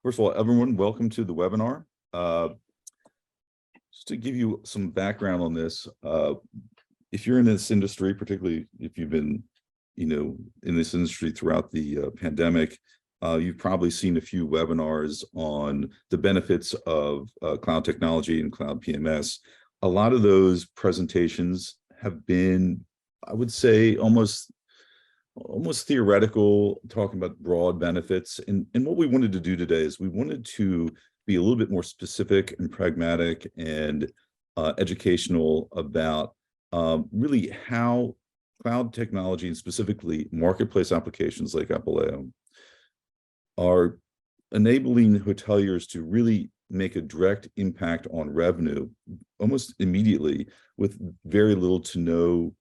First of all, everyone, welcome to the webinar. Just to give you some background on this, if you're in this industry, particularly if you've been, in this industry throughout the pandemic, you've probably seen a few webinars on the benefits of cloud technology and cloud PMS. A lot of those presentations have been, I would say, almost theoretical, talking about broad benefits. And what we wanted to do today is we wanted to be a little bit more specific and pragmatic and educational about really how cloud technology and specifically marketplace applications like Apaleo are enabling hoteliers to really make a direct impact on revenue almost immediately with very little to no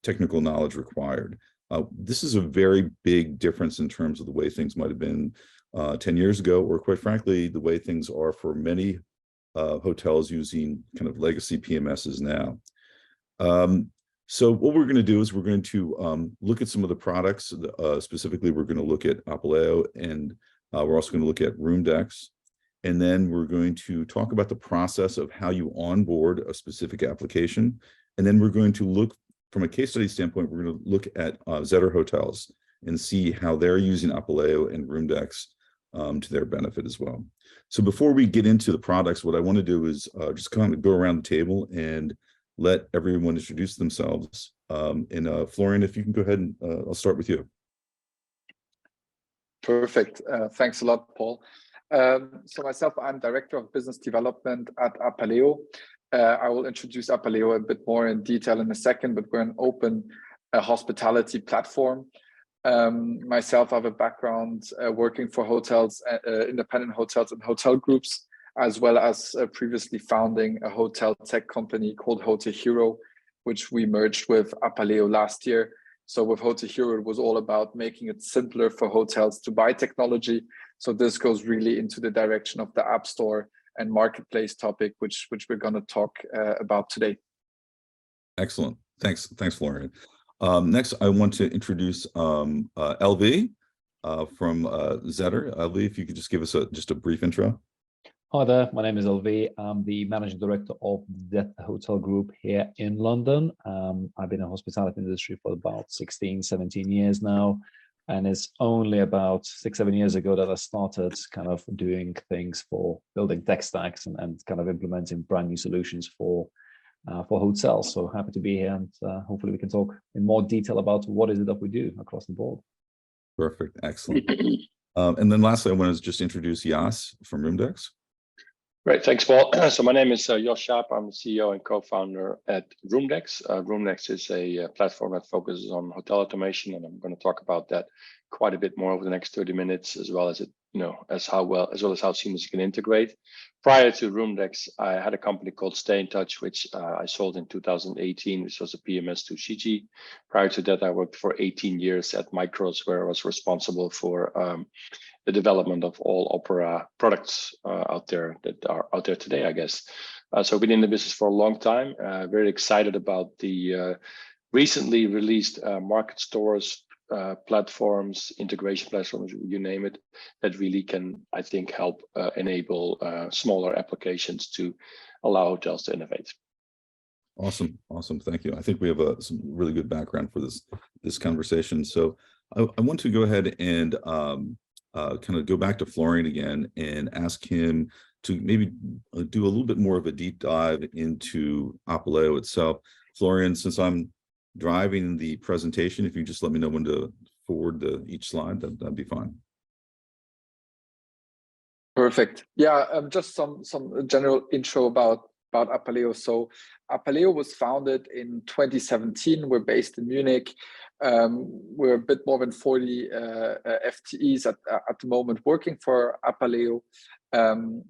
technical knowledge required. This is a very big difference in terms of the way things might have been 10 years ago, or quite frankly, the way things are for many hotels using kind of legacy PMSs now. So what we're going to do is we're going to look at some of the products. Specifically, we're going to look at Apaleo, and we're also going to look at ROOMDEX. And then we're going to talk about the process of how you onboard a specific application. And then we're going to look from a case study standpoint, we're going to look at Zetter Hotels and see how they're using Apaleo and ROOMDEX to their benefit as well. So before we get into the products, what I want to do is just kind of go around the table and let everyone introduce themselves. Florian, if you can go ahead and I'll start with you. Perfect. Thanks a lot, Paul. So myself, I'm Director of Business Development at Apaleo. I will introduce Apaleo a bit more in detail in a second, but we're an open hospitality platform. Myself, I have a background working for hotels, independent hotels and hotel groups, as well as previously founding a hotel tech company called Hotel Hero, which we merged with Apaleo last year. So with Hotel Hero, it was all about making it simpler for hotels to buy technology. So this goes really into the direction of the App Store and marketplace topic, which we're going to talk about today. Excellent. Thanks, Florian. Next, I want to introduce LV from Zetter. LV, if you could just give us just a brief intro. Hi there, my name is LV. I'm the Managing Director of the Zetter Hotel Group here in London. I've been in the hospitality industry for about 16, 17 years now. And it's only about 6-7 years ago that I started kind of doing things for building tech stacks and kind of implementing brand new solutions for hotels. So happy to be here, and hopefully we can talk in more detail about what is it that we do across the board. Perfect, excellent. And then lastly, I want to just introduce Jas from ROOMDEX. Great, thanks, Paul. So my name is Schaap. I'm the CEO and co-founder at ROOMDEX. ROOMDEX is a platform that focuses on hotel automation, and I'm going to talk about that quite a bit more over the next 30 minutes, as well as how seamless you can integrate. Prior to ROOMDEX, I had a company called Stay in Touch, which I sold in 2018, which was a PMS to CG. Prior to that, I worked for 18 years at Micros, where I was responsible for the development of all Opera products out there that are out there today, I guess. So I've been in the business for a long time. Very excited about the recently released market stores, platforms, integration platforms, you name it, that really can, I think, help enable smaller applications to allow hotels to innovate. Awesome. Thank you. I think we have some really good background for this conversation. So I want to go ahead and kind of go back to Florian again and ask him to maybe do a little bit more of a deep dive into Apaleo itself. Florian, since I'm driving the presentation, if you just let me know when to forward each slide, that'd be fine. Perfect. Yeah, just some general intro about Apaleo. So Apaleo was founded in 2017. We're based in Munich. We're a bit more than 40 FTEs at the moment working for Apaleo. And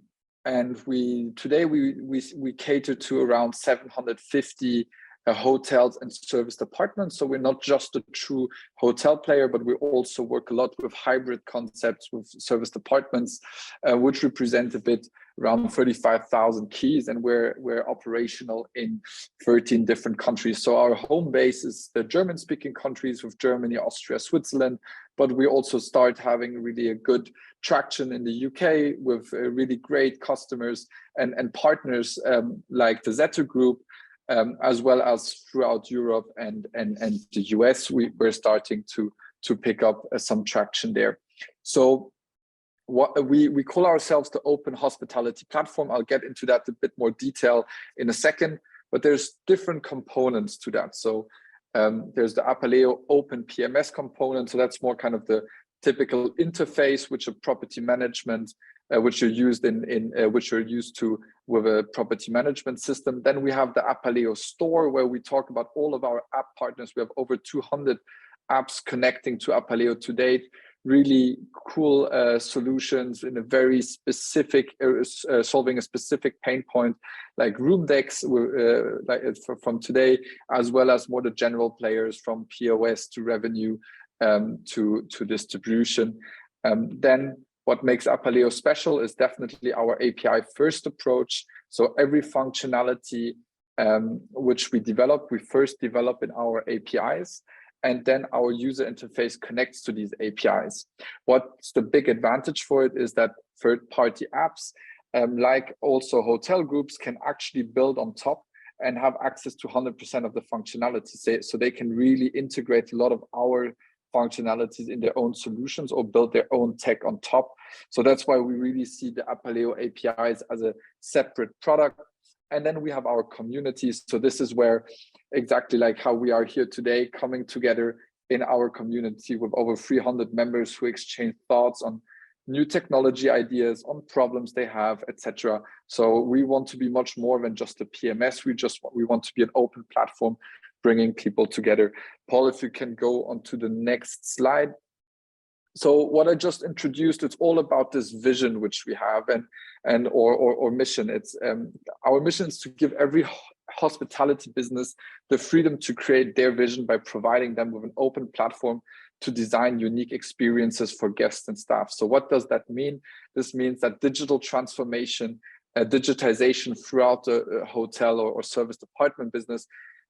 today we cater to around 750 hotels and serviced apartments. So we're not just a true hotel player, but we also work a lot with hybrid concepts with serviced apartments, which represent a bit around 35,000 keys, and we're operational in 13 different countries. So our home base is the German-speaking countries with Germany, Austria, Switzerland, but we also start having really a good traction in the UK with really great customers and partners like the Zetter Group, as well as throughout Europe and the US. We're starting to pick up some traction there. So what we call ourselves the open hospitality platform. I'll get into that a bit more detail in a second, but there's different components to that. So there's the Apaleo open PMS component. So that's more kind of the typical interface, which a property management, which you're used which you're used to with a property management system. Then we have the Apaleo Store, where we talk about all of our app partners. We have over 200 apps connecting to Apaleo to date. Really cool solutions in a very specific, solving a specific pain point, like ROOMDEX from today, as well as more the general players from POS to revenue to distribution. Then what makes Apaleo special is definitely our API first approach. So every functionality which we develop, we first develop in our APIs, and then our user interface connects to these APIs. What's the big advantage for it is that third-party apps, like also hotel groups, can actually build on top and have access to 100% of the functionality. So they can really integrate a lot of our functionalities in their own solutions or build their own tech on top. So that's why we really see the Apaleo APIs as a separate product. And then we have our communities. So this is where exactly like how we are here today, coming together in our community with over 300 members who exchange thoughts on new technology ideas, on problems they have, etc. So we want to be much more than just a PMS. We want to be an open platform, bringing people together. Paul, if you can go on to the next slide. So what I just introduced, it's all about this vision which we have or mission. It's our mission is to give every hospitality business the freedom to create their vision by providing them with an open platform to design unique experiences for guests and staff. So what does that mean? This means that digital transformation, digitization throughout the hotel or serviced apartment business,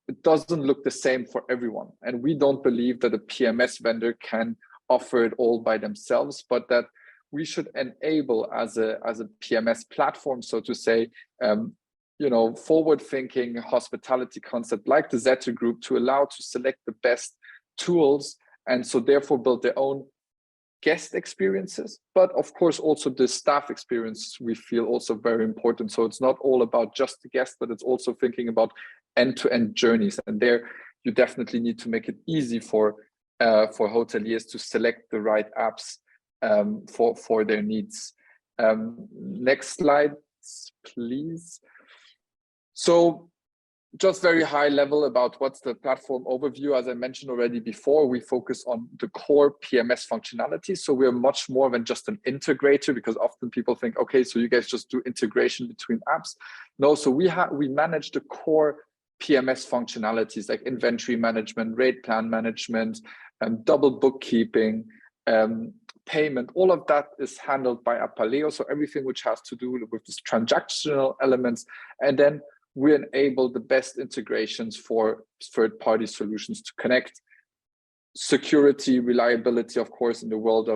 it doesn't look the same for everyone. And we don't believe that a PMS vendor can offer it all by themselves, but that we should enable as a PMS platform, so to say, forward-thinking hospitality concept like the Zetter Group to allow to select the best tools, and so therefore build their own guest experiences, but of course also the staff experience we feel also very important. So it's not all about just the guest, but it's also thinking about end-to-end journeys, and there you definitely need to make it easy for hoteliers to select the right apps for their needs. Next slide, please. So just very high level about what's the platform overview. As I mentioned already before, we focus on the core PMS functionality. So we're much more than just an integrator, because often people think, okay, so you guys just do integration between apps. No, so we manage the core PMS functionalities like inventory management, rate plan management, double bookkeeping, payment. All of that is handled by Apaleo. So everything which has to do with this transactional elements, and then we enable the best integrations for third-party solutions to connect. Security, reliability, of course, in the world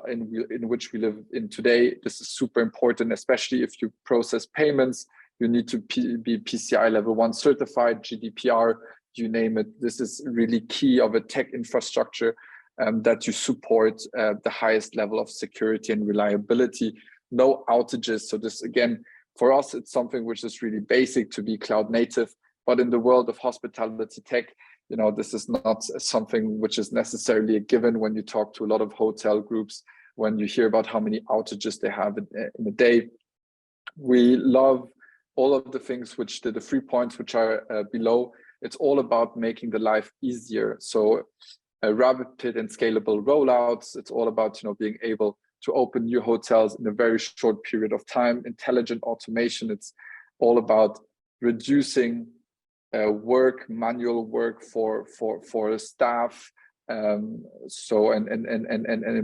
in which we live in today, this is super important, especially if you process payments. You need to be PCI level 1 certified, GDPR, you name it. This is really key of a tech infrastructure that you support the highest level of security and reliability, no outages. So this, again, for us, it's something which is really basic to be cloud native, but in the world of hospitality tech, this is not something which is necessarily a given when you talk to a lot of hotel groups, when you hear about how many outages they have in a day. We love all of the things which the 3 points which are below. It's all about making the life easier. So rapid and scalable rollouts. It's all about being able to open new hotels in a very short period of time. Intelligent automation. It's all about reducing manual work for the staff. So and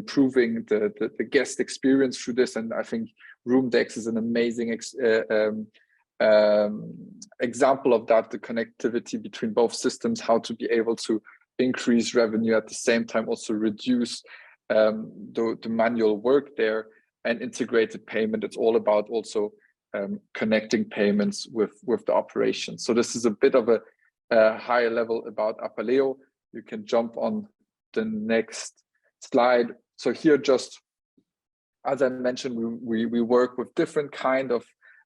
improving the guest experience through this. And I think ROOMDEX is an amazing example of that, the connectivity between both systems, how to be able to increase revenue at the same time, also reduce the manual work there, and integrated payment. It's all about also connecting payments with the operation. So this is a bit of a higher level about Apaleo. You can jump on the next slide. So here, just as I mentioned, we work with different kind of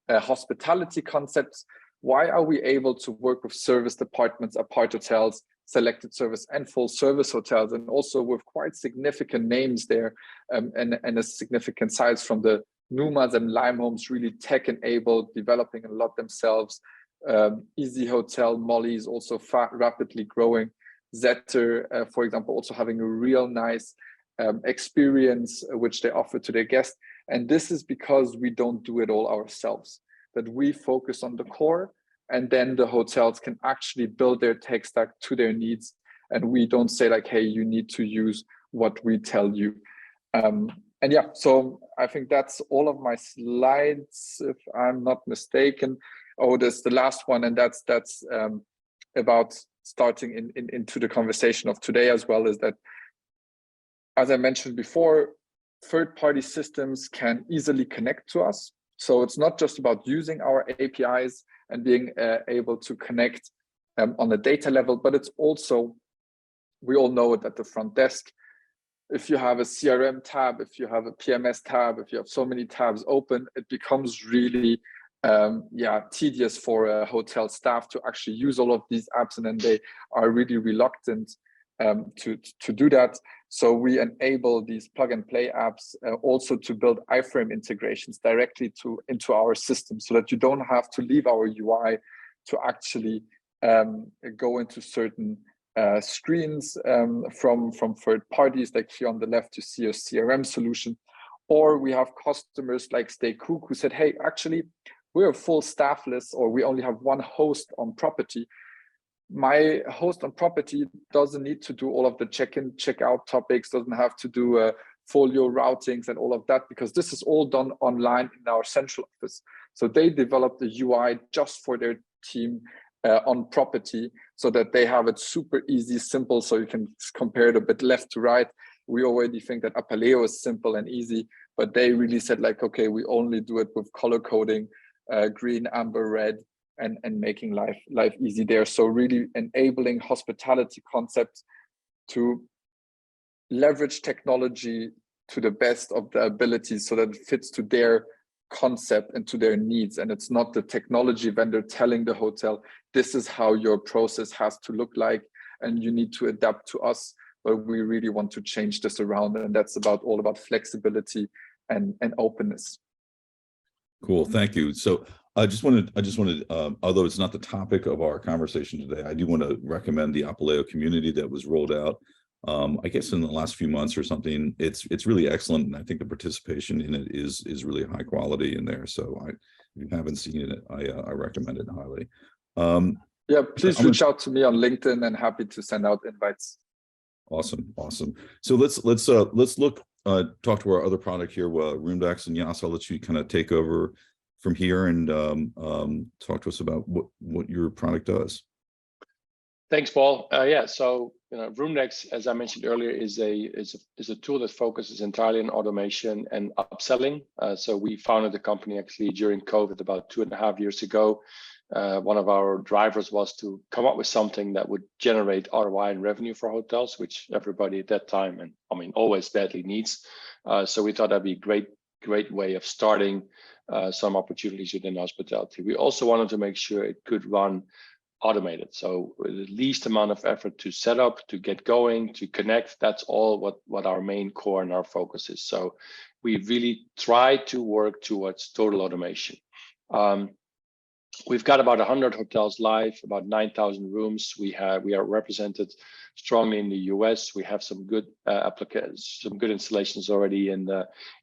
hospitality concepts. Why are we able to work with service departments, apart hotels, selected service, and full service hotels, and also with quite significant names there, and a significant size from the Numas and Lime Homes, really tech enabled, developing a lot themselves. Easy Hotel, Molly is also rapidly growing. Zetter, for example, also having a real nice experience which they offer to their guests. And this is because we don't do it all ourselves, that we focus on the core, and then the hotels can actually build their tech stack to their needs. And we don't say like, hey, you need to use what we tell you. And yeah, so I think that's all of my slides, if I'm not mistaken. Oh, there's the last one, and that's about starting into the conversation of today as well, is that, as I mentioned before, third-party systems can easily connect to us. So it's not just about using our APIs and being able to connect on a data level, but it's also, we all know it at the front desk. If you have a CRM tab, if you have a PMS tab, if you have so many tabs open, it becomes really tedious for a hotel staff to actually use all of these apps, and then they are really reluctant to do that. So we enable these plug and play apps also to build iframe integrations directly into our system, so that you don't have to leave our UI to actually go into certain screens from third parties. Like here on the left, you see a CRM solution. Or we have customers like Stay Cook who said, hey, actually, we're full staffless, or we only have one host on property. My host on property doesn't need to do all of the check-in, check-out topics, doesn't have to do folio routings and all of that, because this is all done online in our central office. So they developed the UI just for their team on property, so that they have it super easy, simple, so you can compare it a bit left to right. We already think that Apaleo is simple and easy, but they really said like, okay, we only do it with color coding, green, amber, red, and making life easy there. So really enabling hospitality concepts to leverage technology to the best of the abilities, so that it fits to their concept and to their needs. And it's not the technology vendor telling the hotel, this is how your process has to look like, and you need to adapt to us. But we really want to change this around, and that's all about flexibility and openness. Cool, thank you. So I just wanted, although it's not the topic of our conversation today, I do want to recommend the Apaleo community that was rolled out, I guess in the last few months or something. It's really excellent, and I think the participation in it is really high quality in there. So if you haven't seen it, I recommend it highly. Yeah, please reach out to me on LinkedIn, and happy to send out invites. Awesome. So let's look talk to our other product here, ROOMDEX, and Jas, I'll let you kind of take over from here and talk to us about what your product does. Thanks, Paul. Yeah, so ROOMDEX, as I mentioned earlier, is a tool that focuses entirely on automation and upselling. So we founded the company actually during COVID about 2.5 years ago. One of our drivers was to come up with something that would generate ROI and revenue for hotels, which everybody at that time, and I mean always badly needs. So we thought that'd be a great way of starting some opportunities within hospitality. We also wanted to make sure it could run automated, so with the least amount of effort to set up, to get going, to connect. That's all what our main core and our focus is. So we really try to work towards total automation. We've got about 100 hotels live, about 9,000 rooms. We are represented strongly in the US. We have some good some good installations already in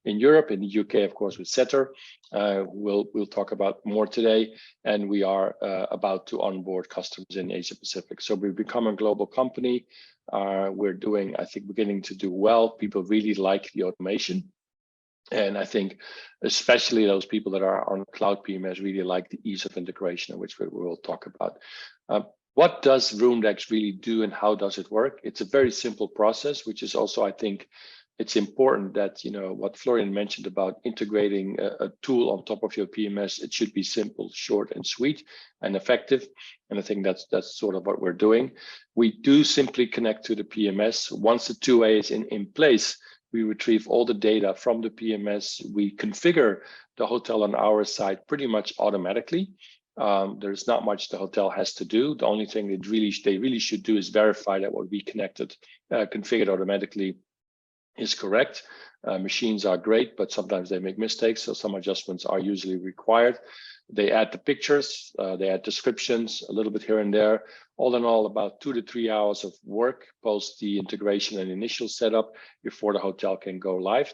Europe, in the UK, of course, with Zetter. We'll talk about more today, and we are about to onboard customers in Asia Pacific. So we've become a global company. We're doing, I think, beginning to do well. People really like the automation. And I think especially those people that are on cloud PMS really like the ease of integration, which we will talk about. What does ROOMDEX really do and how does it work? It's a very simple process, which is also, I think, it's important that, you know, what Florian mentioned about integrating a tool on top of your PMS, it should be simple, short and sweet and effective. And I think that's sort of what we're doing. We do simply connect to the PMS. Once the 2A is in place, we retrieve all the data from the PMS. We configure the hotel on our side pretty much automatically. There's not much the hotel has to do. The only thing they really should do is verify that what we configured automatically is correct. Machines are great, but sometimes they make mistakes, so some adjustments are usually required. They add the pictures, they add descriptions, a little bit here and there. All in all, about 2 to 3 hours of work post the integration and initial setup before the hotel can go live.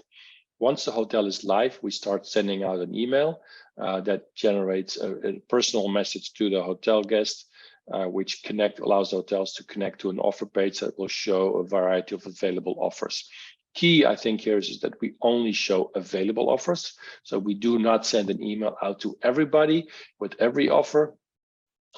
Once the hotel is live, we start sending out an email that generates a personal message to the hotel guest, which allows the hotels to connect to an offer page that will show a variety of available offers. Key, I think, here is that we only show available offers. So we do not send an email out to everybody with every offer.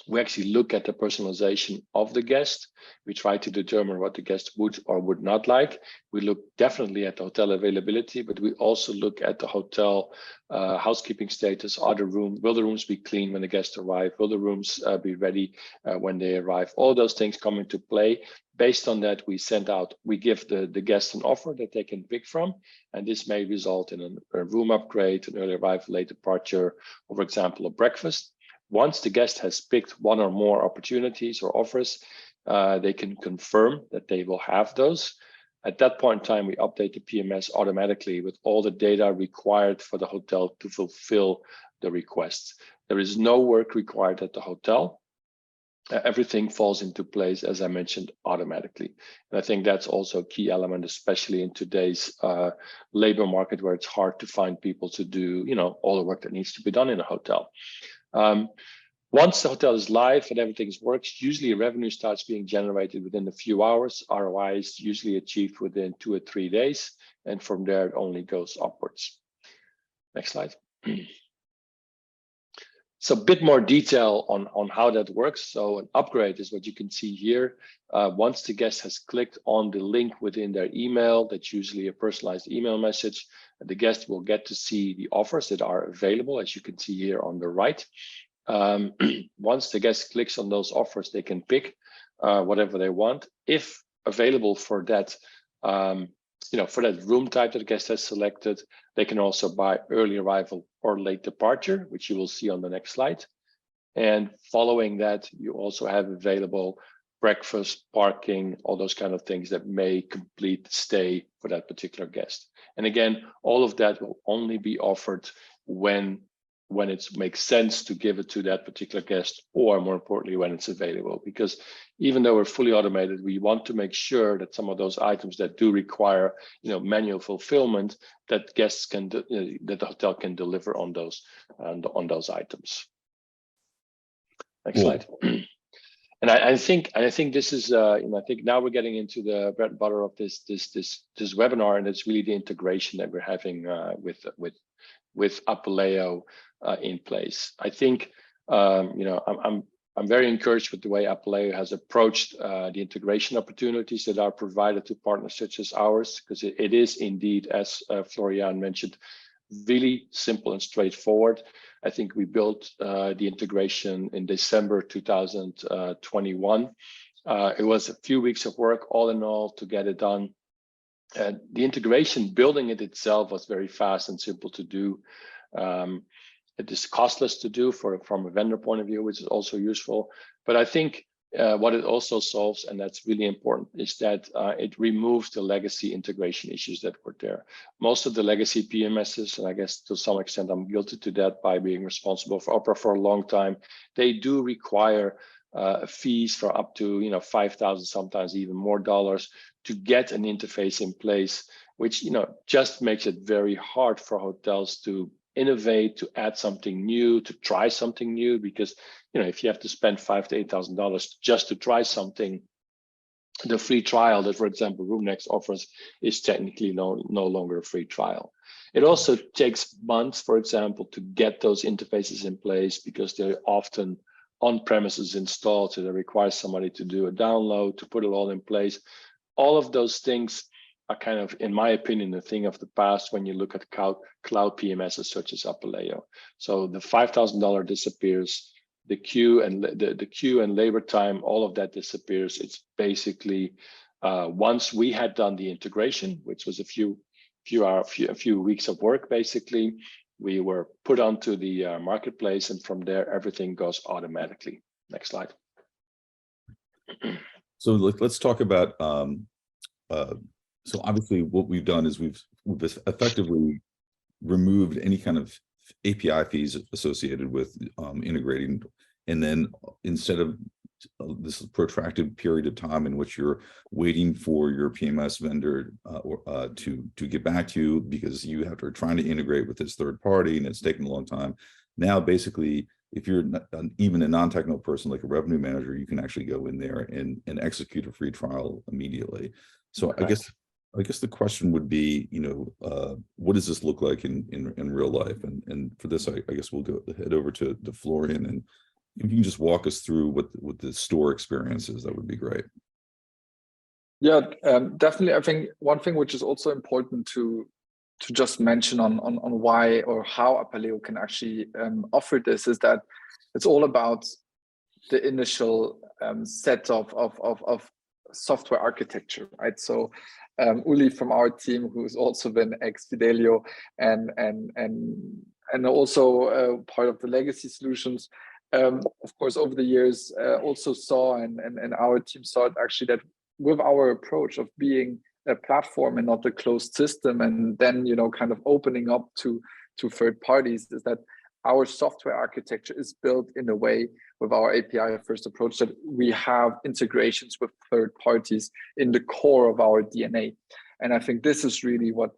We actually look at the personalization of the guest. We try to determine what the guest would or would not like. We look definitely at the hotel availability, but we also look at the hotel housekeeping status. Will the rooms be clean when the guests arrive? Will the rooms be ready when they arrive? All those things come into play. Based on that, we give the guests an offer that they can pick from, and this may result in a room upgrade, an early arrival, late departure, or for example, a breakfast. Once the guest has picked one or more opportunities or offers, they can confirm that they will have those. At that point in time, we update the PMS automatically with all the data required for the hotel to fulfill the requests. There is no work required at the hotel. Everything falls into place, as I mentioned, automatically. And I think that's also a key element, especially in today's labor market, where it's hard to find people to do, you know, all the work that needs to be done in a hotel. Once the hotel is live and everything works, usually revenue starts being generated within a few hours. ROI is usually achieved within 2 or 3 days, and from there it only goes upwards. Next slide. So a bit more detail on how that works. So an upgrade is what you can see here. Once the guest has clicked on the link within their email, that's usually a personalized email message, the guest will get to see the offers that are available, as you can see here on the right. Once the guest clicks on those offers, they can pick whatever they want. If available for that, for that room type that the guest has selected, they can also buy early arrival or late departure, which you will see on the next slide. And following that, you also have available breakfast, parking, all those kind of things that may complete the stay for that particular guest. And again, all of that will only be offered when it makes sense to give it to that particular guest, or more importantly, when it's available. Because even though we're fully automated, we want to make sure that some of those items that do require, manual fulfillment, that guests can, that the hotel can deliver on those items. Next slide. And I think this is, I think now we're getting into the bread and butter of this webinar, and it's really the integration that we're having with Apaleo in place. I think I'm very encouraged with the way Apaleo has approached the integration opportunities that are provided to partners such as ours, because it is indeed, as Florian mentioned, really simple and straightforward. I think we built the integration in December 2021. It was a few weeks of work, all in all, to get it done. And the integration, building it itself, was very fast and simple to do. It is costless to do from a vendor point of view, which is also useful. But I think what it also solves, and that's really important, is that it removes the legacy integration issues that were there. Most of the legacy PMSs, and I guess to some extent I'm guilty to that by being responsible for Opera for a long time, they do require fees for up to 5,000, sometimes even more dollars to get an interface in place, which just makes it very hard for hotels to innovate, to add something new, to try something new, because if you have to spend $5,000 to $8,000 just to try something, the free trial that, for example, ROOMDEX offers is technically no longer a free trial. It also takes months, for example, to get those interfaces in place because they're often on-premises installed, so they require somebody to do a download, to put it all in place. All of those things are kind of, in my opinion, a thing of the past when you look at cloud PMSs such as Apaleo. So the $5,000 disappears, the queue and the queue and labor time, all of that disappears. It's basically once we had done the integration, which was a few weeks of work, basically, we were put onto the marketplace, and from there everything goes automatically. Next slide. So let's talk about. So obviously, what we've done is we've effectively removed any kind of API fees associated with integrating, and then instead of this protracted period of time in which you're waiting for your PMS vendor to get back to you because you have to trying to integrate with this third party and it's taking a long time. Now, basically, if you're even a non-technical person like a revenue manager, you can actually go in there and execute a free trial immediately. So Correct. I guess the question would be, what does this look like in real life? And for this, I guess we'll head over to Florian, and if you can just walk us through what the store experience is, that would be great. Yeah, definitely. I think one thing which is also important to just mention on why or how Apaleo can actually offer this is that it's all about the initial set of software architecture, right? So Uli from our team, who's also been ex-Fidelio and also part of the legacy solutions, of course, over the years also saw and our team saw it actually that with our approach of being a platform and not a closed system, and then kind of opening up to third parties, is that our software architecture is built in a way with our API first approach that we have integrations with third parties in the core of our DNA. And I think this is really what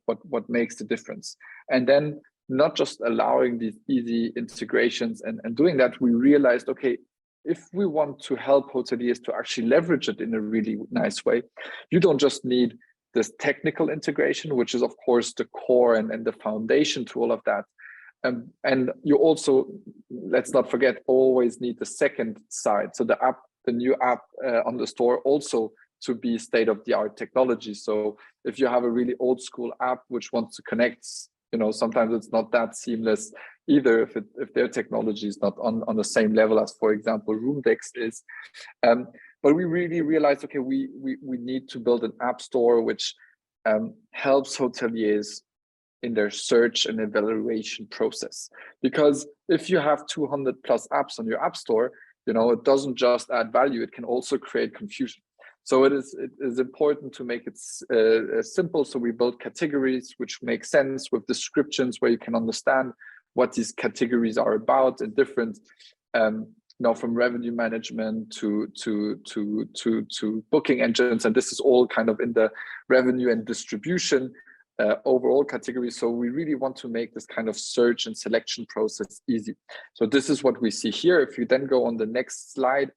makes the difference. And then not just allowing these easy integrations and doing that, we realized, okay, if we want to help hoteliers to actually leverage it in a really nice way, you don't just need this technical integration, which is of course the core and the foundation to all of that. And you also, let's not forget, always need the second side. So the new app on the store also to be state-of-the-art technology. So if you have a really old school app which wants to connect, sometimes it's not that seamless either if their technology is not on the same level as, for example, ROOMDEX is. But we really realized, okay, we need to build an app store which helps hoteliers in their search and evaluation process. Because if you have 200 plus apps on your app store, it doesn't just add value, it can also create confusion. So it is important to make it simple. So we build categories which make sense with descriptions where you can understand what these categories are about, and different, from revenue management to booking engines. And this is all kind of in the revenue and distribution overall category. So we really want to make this kind of search and selection process easy. So this is what we see here. If you then go on the next slide,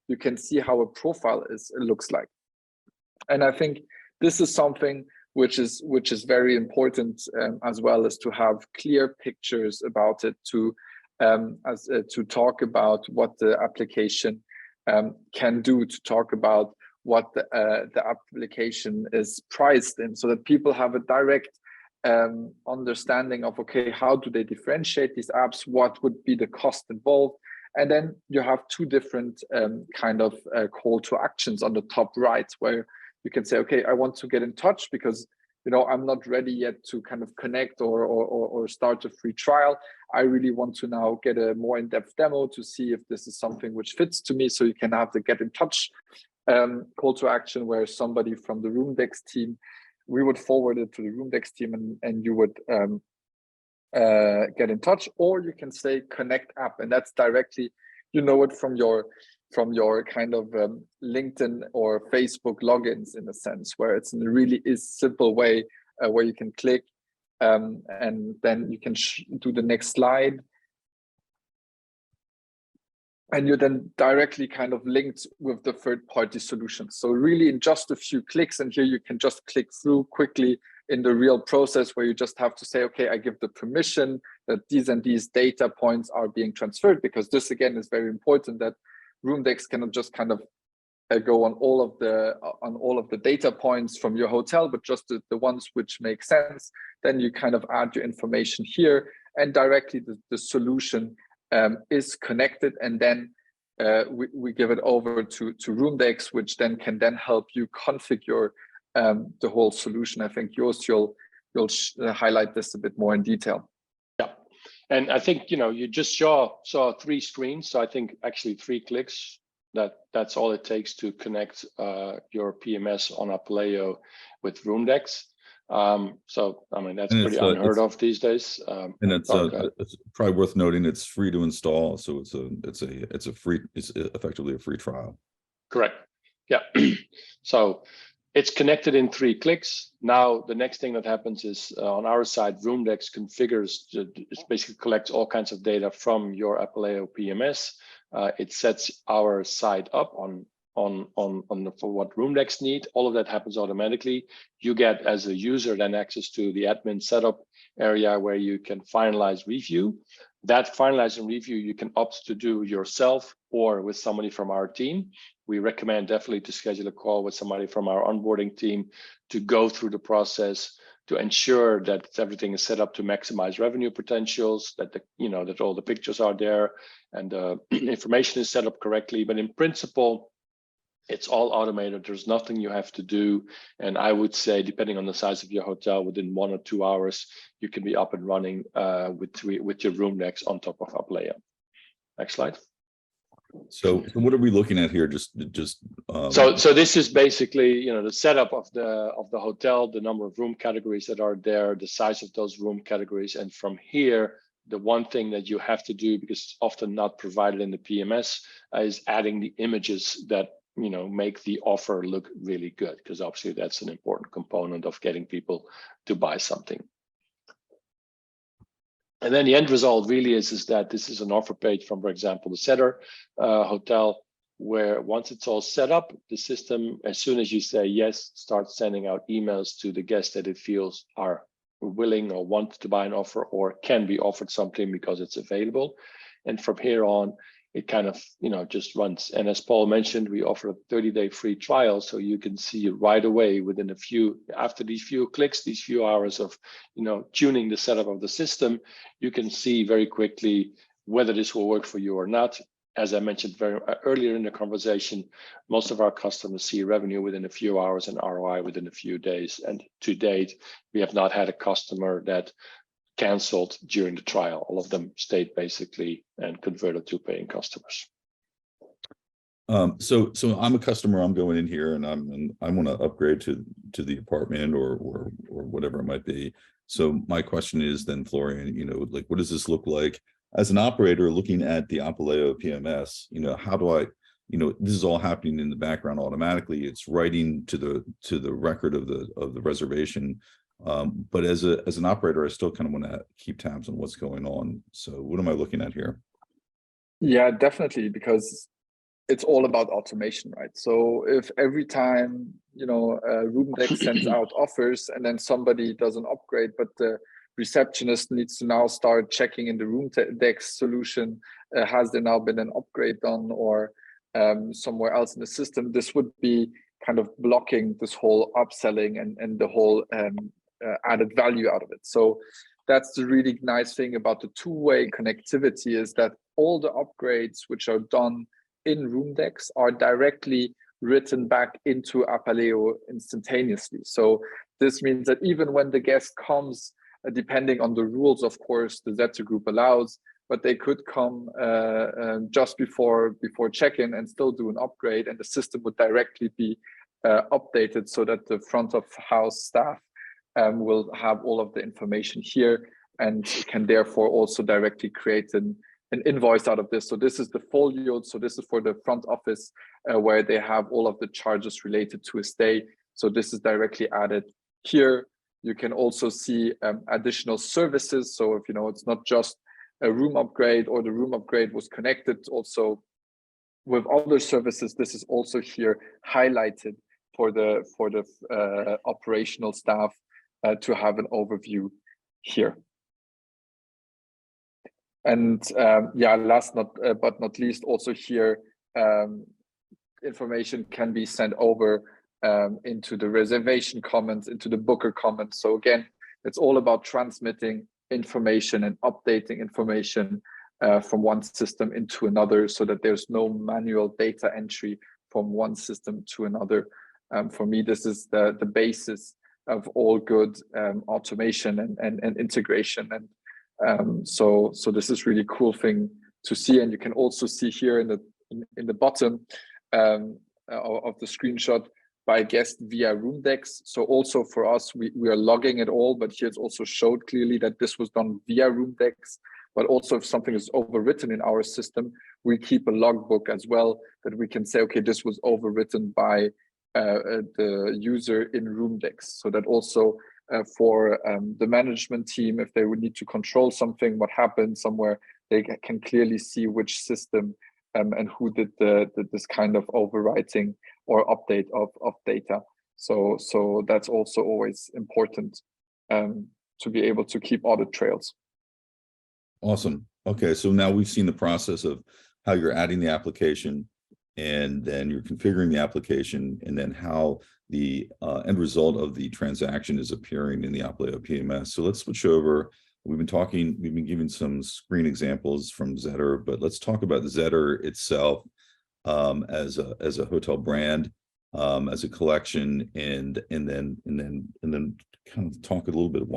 you can see how a profile looks like. And I think this is something which is very important, as well as to have clear pictures about it, to talk about what the application can do, to talk about what the application is priced in, so that people have a direct understanding of, okay, how do they differentiate these apps? What would be the cost involved? And then you have two different kind of call to actions on the top right, where you can say, okay, I want to get in touch because I'm not ready yet to kind of connect or start a free trial. I really want to now get a more in-depth demo to see if this is something which fits to me. So you can have the get in touch call to action, where somebody from the ROOMDEX team, we would forward it to the ROOMDEX team, and you would get in touch, or you can say connect app, and that's directly, it from your kind of LinkedIn or Facebook logins, in a sense, where it's in a really simple way where you can click and then you can do the next slide. And you're then directly kind of linked with the third-party solutions. So really in just a few clicks, and here you can just click through quickly in the real process, where you just have to say, okay, I give the permission that these and these data points are being transferred, because this again is very important, that ROOMDEX cannot just kind of go on all of the data points from your hotel, but just the ones which make sense. Then you kind of add your information here, and directly the solution is connected, and then we give it over to ROOMDEX, which then can help you configure the whole solution. I think Joost, you'll highlight this a bit more in detail. Yeah, and I think you just saw 3 screens, so I think actually 3 clicks. That's all it takes to connect your PMS on Apaleo with ROOMDEX. So I mean, that's pretty unheard of these days. And it's probably worth noting it's free to install, so it's effectively a free trial. Correct. Yeah. So it's connected in 3 clicks. Now the next thing that happens is on our side, ROOMDEX configures, it basically collects all kinds of data from your Apaleo PMS. It sets our site up on for what ROOMDEX need. All of that happens automatically. You get, as a user, then access to the admin setup area where you can finalize review. That finalize and review you can opt to do yourself or with somebody from our team. We recommend definitely to schedule a call with somebody from our onboarding team to go through the process, to ensure that everything is set up to maximize revenue potentials, that that all the pictures are there and information is set up correctly. But in principle, it's all automated. There's nothing you have to do. And I would say, depending on the size of your hotel, within 1 or 2 hours, you can be up and running with your ROOMDEX on top of Apaleo. Next slide. So what are we looking at here? So this is basically, the setup of the hotel, the number of room categories that are there, the size of those room categories. And from here, the one thing that you have to do, because it's often not provided in the PMS, is adding the images that make the offer look really good, because obviously that's an important component of getting people to buy something. And then the end result really is that this is an offer page from, for example, the Zetter Hotel, where once it's all set up, the system, as soon as you say yes, starts sending out emails to the guests that it feels are willing or want to buy an offer or can be offered something because it's available. And from here on, it kind of just runs. And as Paul mentioned, we offer a 30-day free trial, so you can see right away within after these few clicks, these few hours of tuning the setup of the system, you can see very quickly whether this will work for you or not. As I mentioned earlier in the conversation, most of our customers see revenue within a few hours and ROI within a few days. And to date, we have not had a customer that canceled during the trial. All of them stayed basically and converted to paying customers. So I'm a customer. I'm going in here and I want to upgrade to the apartment or whatever it might be. So my question is then, Florian, like, what does this look like as an operator looking at the Apaleo PMS? How do I, this is all happening in the background automatically. It's writing to the record of the reservation. But as an operator, I still kind of want to keep tabs on what's going on. So what am I looking at here? Yeah, definitely, because it's all about automation, right? So if every time, ROOMDEX sends out offers and then somebody does an upgrade, but the receptionist needs to now start checking in the ROOMDEX solution, has there now been an upgrade done or somewhere else in the system, this would be kind of blocking this whole upselling and the whole added value out of it. So that's the really nice thing about the two-way connectivity, is that all the upgrades which are done in ROOMDEX are directly written back into Apaleo instantaneously. So This means that even when the guest comes, depending on the rules, of course, the Zetter group allows, but they could come just before check-in and still do an upgrade, and the system would directly be updated so that the front of house staff will have all of the information here and can therefore also directly create an invoice out of this. So this is the folio. So this is for the front office where they have all of the charges related to a stay. So this is directly added here. You can also see additional services. So if it's not just a room upgrade or the room upgrade was connected also with other services, this is also here highlighted for the operational staff to have an overview here. And last but not least, also here, information can be sent over into the reservation comments, into the booker comments. So again, it's all about transmitting information and updating information from one system into another so that there's no manual data entry from one system to another. For me, this is the basis of all good automation and integration. And so this is really cool thing to see. And you can also see here in the bottom of the screenshot by guest via ROOMDEX. So also for us, we are logging it all, but here it's also showed clearly that this was done via ROOMDEX. But also if something is overwritten in our system, we keep a logbook as well that we can say, okay, this was overwritten by the user in ROOMDEX. So that also for the management team, if they would need to control something, what happened somewhere, they can clearly see which system and who did this kind of overwriting or update of data. So that's also always important to be able to keep audit trails. Awesome. Okay, so now we've seen the process of how you're adding the application, and then you're configuring the application, and then how the end result of the transaction is appearing in the Apaleo PMS. So let's switch over. We've been giving some screen examples from Zetter, but let's talk about Zetter itself as a hotel brand, as a collection, and then kind of talk a little bit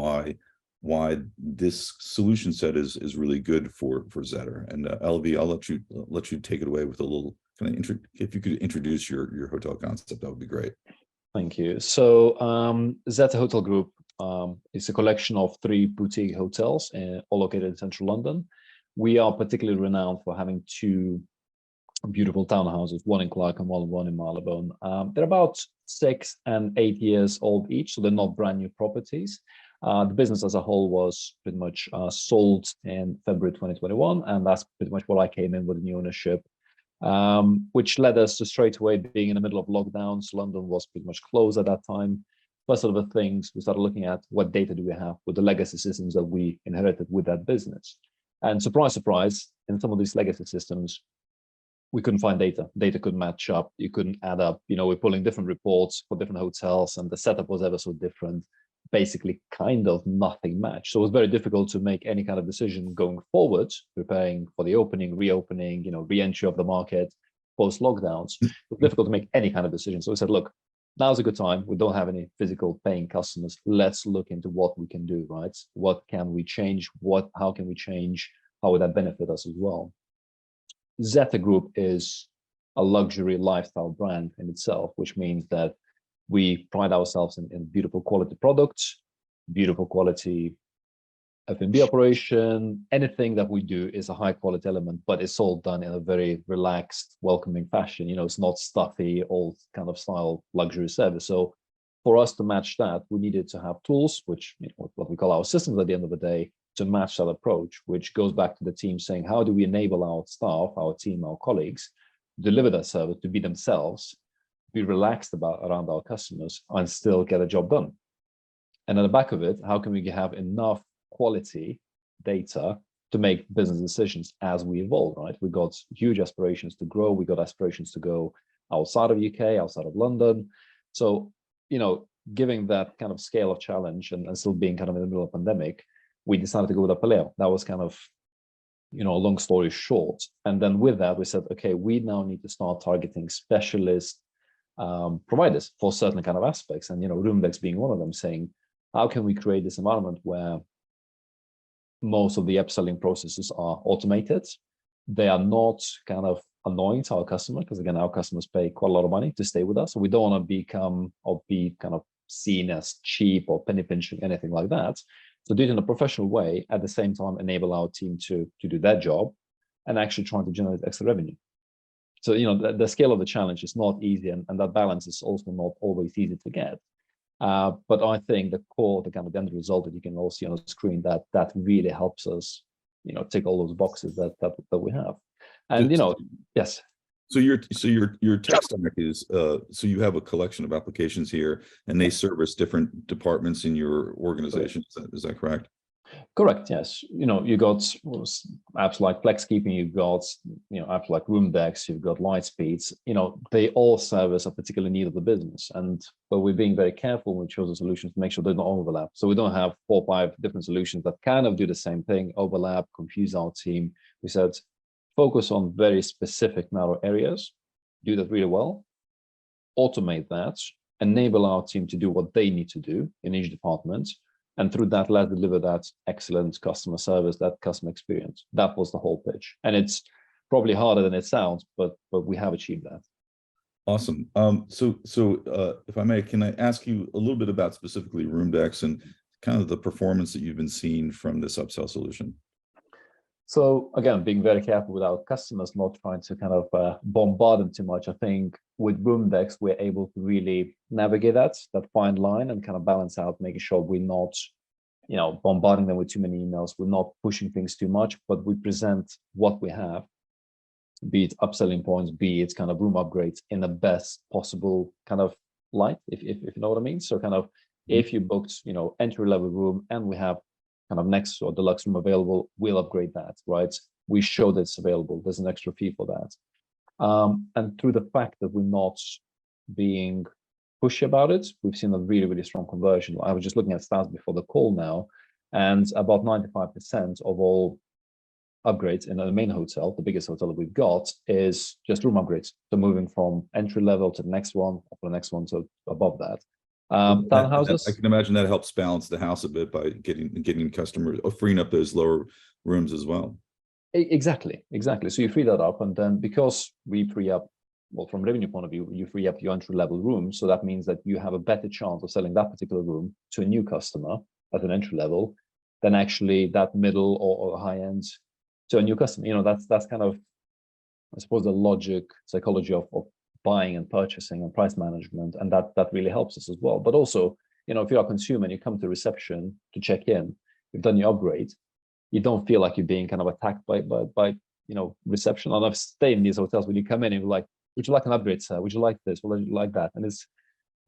why this solution set is really good for Zetter. And LV, I'll let you take it away with a little kind of if you could introduce your hotel concept, that would be great. Thank you. So Zetter Hotel Group is a collection of 3 boutique hotels, all located in central London. We are particularly renowned for having 2 beautiful townhouses, one in Clerkenwell and one in Marylebone. They're about 6 and 8 years old each, so they're not brand new properties. The business as a whole was pretty much sold in February 2021, and that's pretty much what I came in with new ownership, which led us to straight away being in the middle of lockdowns. London was pretty much closed at that time. First of the things, we started looking at what data do we have with the legacy systems that we inherited with that business. And surprise, surprise, in some of these legacy systems, we couldn't find data. Data couldn't match up. You couldn't add up. We're pulling different reports for different hotels, and the setup was ever so different. Basically, kind of nothing matched. So it was very difficult to make any kind of decision going forward, preparing for the opening, reopening, re-entry of the market, post-lockdowns. It was difficult to make any kind of decision. So we said, look, now's a good time. We don't have any physical paying customers. Let's look into what we can do, right? What can we change? How can we change? How would that benefit us as well? Zetter Group is a luxury lifestyle brand in itself, which means that we pride ourselves in beautiful quality products, beautiful quality F&B operation. Anything that we do is a high quality element, but it's all done in a very relaxed, welcoming fashion. It's not stuffy, old kind of style luxury service. So for us to match that, we needed to have tools, which what we call our systems at the end of the day, to match that approach, which goes back to the team saying, how do we enable our staff, our team, our colleagues, deliver that service, to be themselves, be relaxed around our customers, and still get a job done. And at the back of it, how can we have enough quality data to make business decisions as we evolve, right? We got huge aspirations to grow. We got aspirations to go outside of UK, outside of London. So, giving that kind of scale of challenge and still being kind of in the middle of pandemic, we decided to go with Apaleo. That was kind of, a long story short. And then with that, we said, okay, we now need to start targeting specialist providers for certain kind of aspects. And, ROOMDEX being one of them, saying, how can we create this environment where most of the upselling processes are automated? They are not kind of annoying to our customer, because again, our customers pay quite a lot of money to stay with us. So we don't want to become or be kind of seen as cheap or penny pinching, anything like that. So do it in a professional way, at the same time, enable our team to do their job and actually trying to generate extra revenue. So, the scale of the challenge is not easy, and that balance is also not always easy to get. But I think the core, the kind of end result that you can all see on the screen, that really helps us, tick all those boxes that we have. And, yes. So your tech stack is, so you have a collection of applications here, and they service different departments in your organization. Is that correct? Correct. Yes. You got apps like FlexKeeping, you've got, apps like ROOMDEX, you've got Lightspeeds, they all service a particular need of the business. But we're being very careful when we choose a solution to make sure they don't overlap. So we don't have 4 or 5 different solutions that kind of do the same thing, overlap, confuse our team. We said, focus on very specific narrow areas, do that really well, automate that, enable our team to do what they need to do in each department. And through that, let's deliver that excellent customer service, that customer experience. That was the whole pitch. And it's probably harder than it sounds, but we have achieved that. Awesome. So if I may, can I ask you a little bit about specifically ROOMDEX and kind of the performance that you've been seeing from this upsell solution? So again, being very careful with our customers, not trying to kind of bombard them too much. I think with ROOMDEX, we're able to really navigate that fine line and kind of balance out, making sure we're not, bombarding them with too many emails. We're not pushing things too much, but we present what we have, be it upselling points, be it kind of room upgrades in the best possible kind of light, if you know what I mean. So kind of if you booked, entry-level room and we have kind of next or deluxe room available, we'll upgrade that, right? We show that it's available. There's an extra fee for that. And through the fact that we're not being pushy about it, we've seen a really, really strong conversion. I was just looking at stats before the call now, and about 95% of all upgrades in the main hotel, the biggest hotel that we've got, is just room upgrades. So moving from entry level to the next one, or the next one to above that. Townhouses. I can imagine that helps balance the house a bit by getting customers or freeing up those lower rooms as well. Exactly. So you free that up, and then because we free up, well, from revenue point of view, you free up your entry level room. So that means that you have a better chance of selling that particular room to a new customer at an entry level than actually that middle or high end to a new customer. That's kind of, I suppose, the logic, psychology of buying and purchasing and price management, and that really helps us as well. But also, if you're a consumer and you come to reception to check in, you've done your upgrade, you don't feel like you're being kind of attacked by reception. And I've stayed in these hotels when you come in and you're like, would you like an upgrade, sir? Would you like this? Would you like that? And it's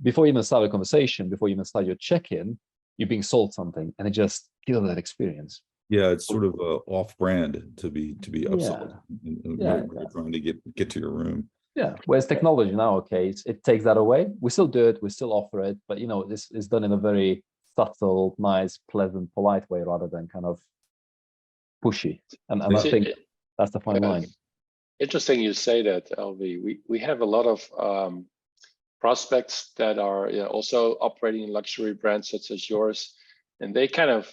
before you even start a conversation, before you even start your check-in, you're being sold something, and it just kills that experience. Yeah, it's sort of off-brand to be upsold. You're trying to get to your room. Yeah, whereas technology in our case, it takes that away. We still do it, we still offer it, but this is done in a very subtle, nice, pleasant, polite way rather than kind of pushy. And I think that's the fine line. Interesting you say that, LV. We have a lot of prospects that are also operating in luxury brands such as yours, and they kind of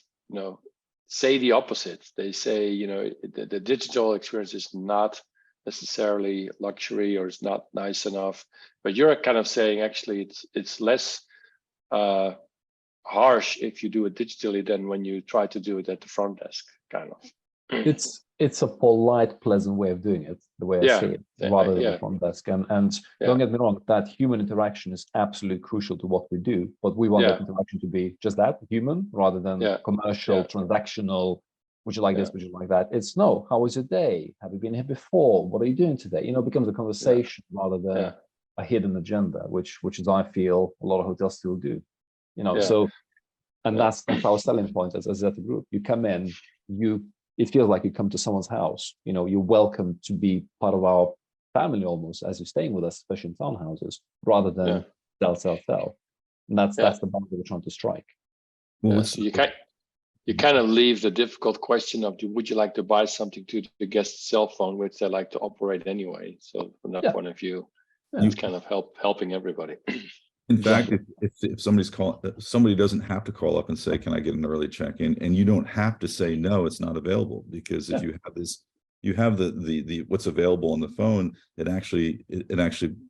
say the opposite. They say the digital experience is not necessarily luxury or it's not nice enough, but you're kind of saying actually it's less harsh if you do it digitally than when you try to do it at the front desk, kind of. It's a polite, pleasant way of doing it, the way I see it, rather than the front desk. And don't get me wrong, that human interaction is absolutely crucial to what we do, but we want that interaction to be just that, human, rather than commercial, transactional. Would you like this? Would you like that? It's no. How was your day? Have you been here before? What are you doing today? It becomes a conversation rather than a hidden agenda, which is I feel a lot of hotels still do. So, and that's our selling point as a Zetter Group. You come in, it feels like you come to someone's house. You're welcome to be part of our family almost as you're staying with us, especially in townhouses, rather than sell. And that's the boundary we're trying to strike. Well, so you kind of leave the difficult question of would you like to buy something to the guest's cell phone, which they like to operate anyway. So from that point of view, It's kind of helping everybody. In fact, if somebody's somebody doesn't have to call up and say, "Can I get an early check-in?" And you don't have to say no, it's not available, because if you have this, you have the what's available on the phone. It actually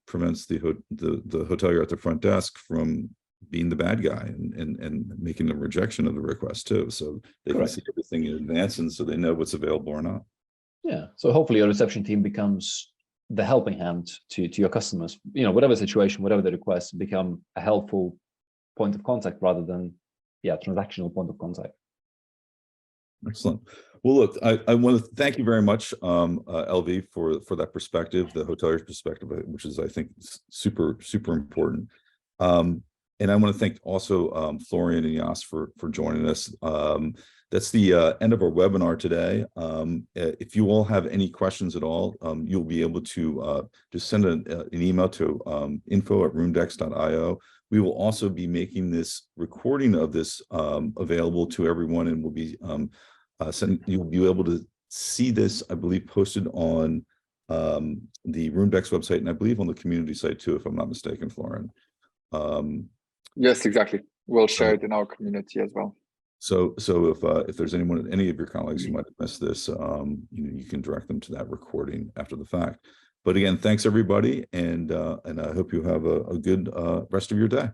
prevents the hotelier at the front desk from being the bad guy and making a rejection of the request too. So they can see everything in advance, and so they know what's available or not. Yeah. So hopefully your reception team becomes the helping hand to your customers, whatever situation, whatever the request, become a helpful point of contact rather than, transactional point of contact. Excellent. Well, look, I want to thank you very much, LV, for that perspective, the hotelier's perspective, which is, I think, super important. And I want to thank also Florian and Jas for joining us. That's the end of our webinar today. If you all have any questions at all, you'll be able to just send an email to info@roomdex.io. We will also be making this recording of this available to everyone, and we'll be you'll be able to see this, I believe, posted on the ROOMDEX website, and I believe on the community site too, if I'm not mistaken, Florian. Yes, exactly. We'll share it in our community as well. So if there's any of your colleagues who might have missed this, you can direct them to that recording after the fact. But again, thanks everybody, and I hope you have a good rest of your day.